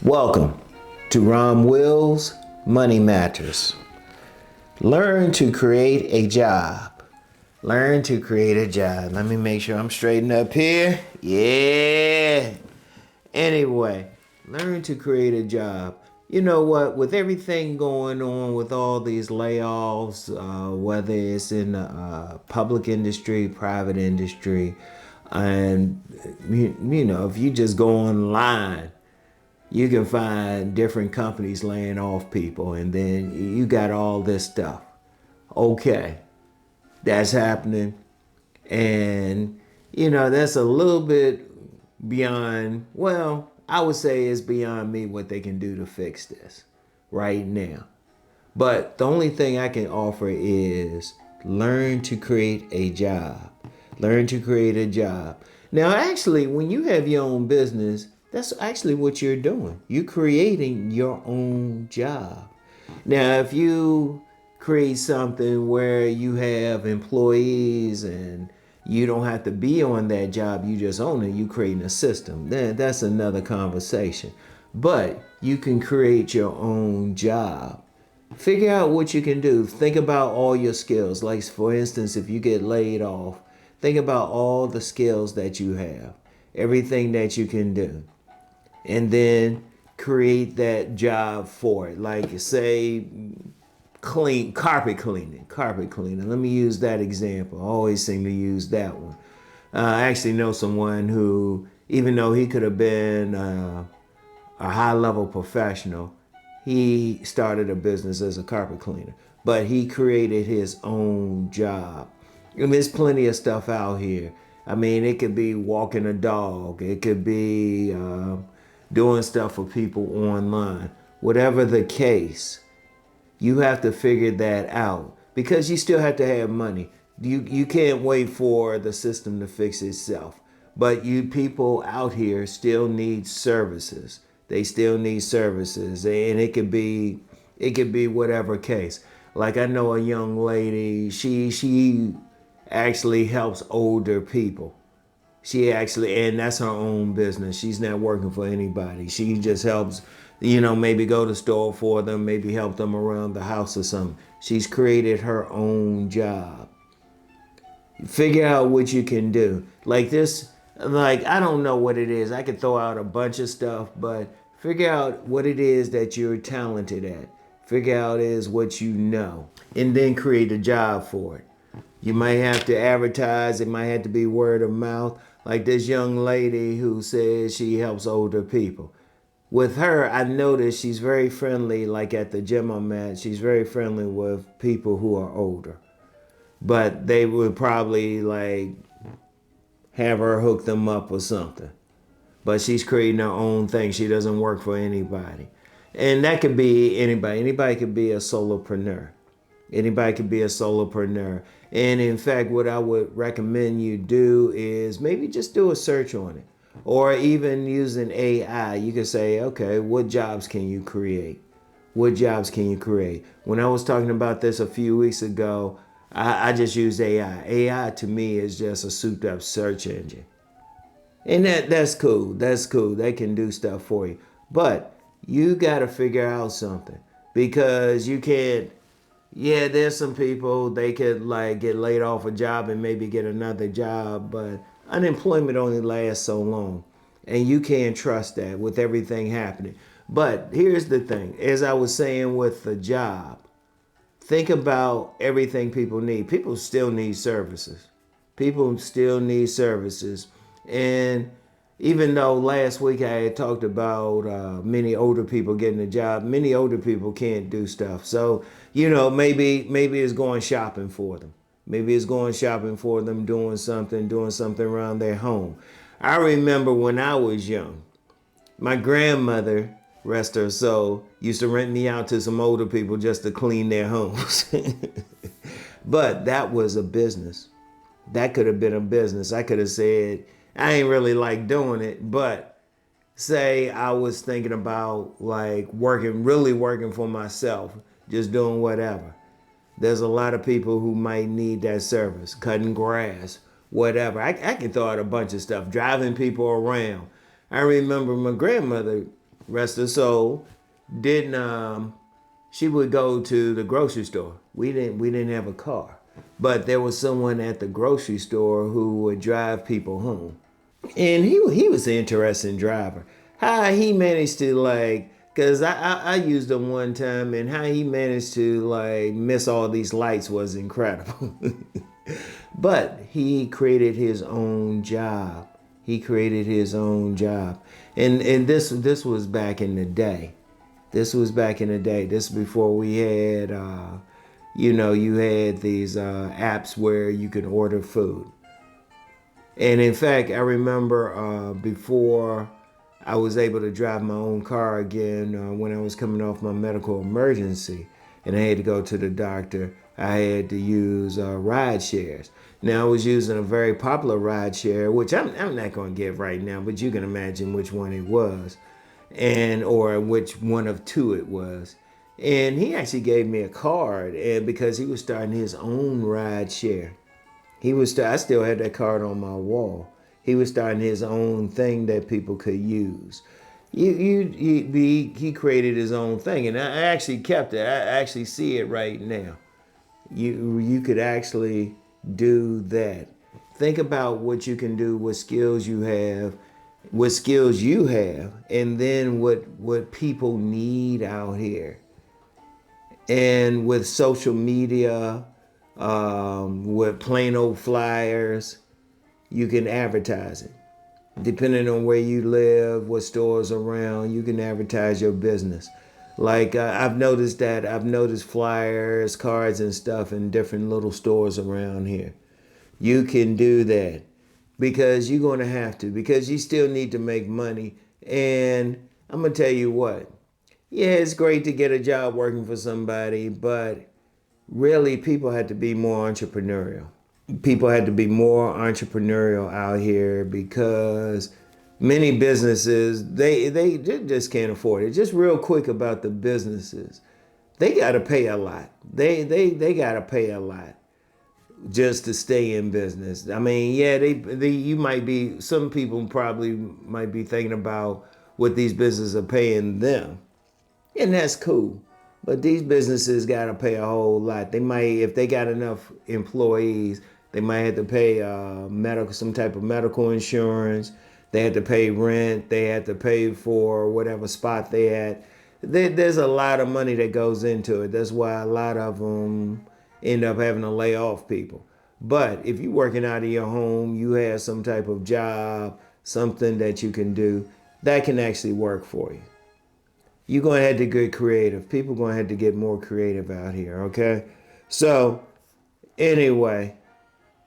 Welcome to RomWills Money Matters. Learn to create a job. Learn to create a job. Let me make sure I'm straightened up here. Yeah. Anyway, learn to create a job. You know what? With everything going on with all these layoffs, whether it's in the public industry, private industry, and if you just go online, you can find different companies laying off people, and then you got all this stuff. Okay, that's happening. And, that's a little bit beyond, well, I would say it's beyond me what they can do to fix this right now. But the only thing I can offer is learn to create a job. Learn to create a job. Now, actually, when you have your own business, that's actually what you're doing. You're creating your own job. Now, if you create something where you have employees and you don't have to be on that job, you just own it, you creating a system, then that's another conversation. But you can create your own job. Figure out what you can do. Think about all your skills. Like, for instance, if you get laid off, think about all the skills that you have, everything that you can do, and then create that job for it. Like, say, carpet cleaning. Let me use that example. I always seem to use that one. I actually know someone who, even though he could have been a high-level professional, he started a business as a carpet cleaner, but he created his own job. And there's plenty of stuff out here. I mean, it could be walking a dog. It could be doing stuff for people online. Whatever the case, you have to figure that out because you still have to have money. You can't wait for the system to fix itself. But you people out here still need services. They still need services, and it could be whatever case. Like, I know a young lady, she actually helps older people. And that's her own business. She's not working for anybody. She just helps, maybe go to the store for them, maybe help them around the house or something. She's created her own job. Figure out what you can do. Like this, I don't know what it is. I could throw out a bunch of stuff, but figure out what it is that you're talented at. Figure out is what you know, and then create a job for it. You might have to advertise. It might have to be word of mouth. Like this young lady who says she helps older people. With her, I noticed she's very friendly. Like at the gym I'm at, she's very friendly with people who are older. But they would probably have her hook them up or something. But she's creating her own thing. She doesn't work for anybody. And that could be anybody. Anybody could be a solopreneur. Anybody could be a solopreneur. And in fact, what I would recommend you do is maybe just do a search on it. Or even using AI, you can say, okay, what jobs can you create? What jobs can you create? When I was talking about this a few weeks ago, I just used AI. AI to me is just a souped up search engine. And that's cool. That's cool. They can do stuff for you. But you got to figure out something, because you can't. Yeah, there's some people, they could get laid off a job and maybe get another job, but unemployment only lasts so long. And you can't trust that with everything happening. But here's the thing, as I was saying with the job, think about everything people need. People still need services. People still need services. And even though last week I had talked about many older people getting a job, many older people can't do stuff. So, maybe it's going shopping for them. Maybe it's going shopping for them, doing something around their home. I remember when I was young, my grandmother, rest her soul, used to rent me out to some older people just to clean their homes. But that was a business. That could have been a business. I could have said, I ain't really like doing it, but say I was thinking about really working for myself, just doing whatever. There's a lot of people who might need that service, cutting grass, whatever. I can throw out a bunch of stuff, driving people around. I remember my grandmother rest her soul, didn't she would go to the grocery store. We didn't have a car. But there was someone at the grocery store who would drive people home. And he was an interesting driver. How he managed to cause I used him one time, and how he managed to miss all these lights was incredible. But he created his own job. He created his own job. And this was back in the day. This was back in the day. This before we had you had these apps where you could order food. And in fact, I remember before I was able to drive my own car again, when I was coming off my medical emergency and I had to go to the doctor, I had to use ride shares. Now I was using a very popular ride share, which I'm not going to give right now, but you can imagine which one it was, or which one of two it was. And he actually gave me a card, and because he was starting his own ride share. I still had that card on my wall. He was starting his own thing that people could use. He created his own thing, and I actually kept it. I actually see it right now. You could actually do that. Think about what you can do, what skills you have, and then what people need out here. And with social media, with plain old flyers, you can advertise it. Depending on where you live, what stores around, you can advertise your business. I've noticed flyers, cards, and stuff in different little stores around here. You can do that because you're going to have to, because you still need to make money. And I'm going to tell you what, yeah, it's great to get a job working for somebody, but really people had to be more entrepreneurial. People had to be more entrepreneurial out here because many businesses, they just can't afford it. Just real quick about the businesses. They got to pay a lot. They got to pay a lot just to stay in business. I mean, yeah, some people probably might be thinking about what these businesses are paying them. And that's cool. But these businesses got to pay a whole lot. They might, if they got enough employees, they might have to pay some type of medical insurance. They had to pay rent. They had to pay for whatever spot they had. There's a lot of money that goes into it. That's why a lot of them end up having to lay off people. But if you're working out of your home, you have some type of job, something that you can do, that can actually work for you. You're going to have to get creative. People are going to have to get more creative out here, okay? So, anyway,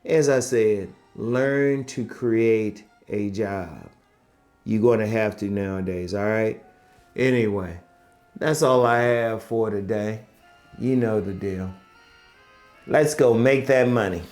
as I said, learn to create a job. You're going to have to nowadays, all right? Anyway, that's all I have for today. You know the deal. Let's go make that money.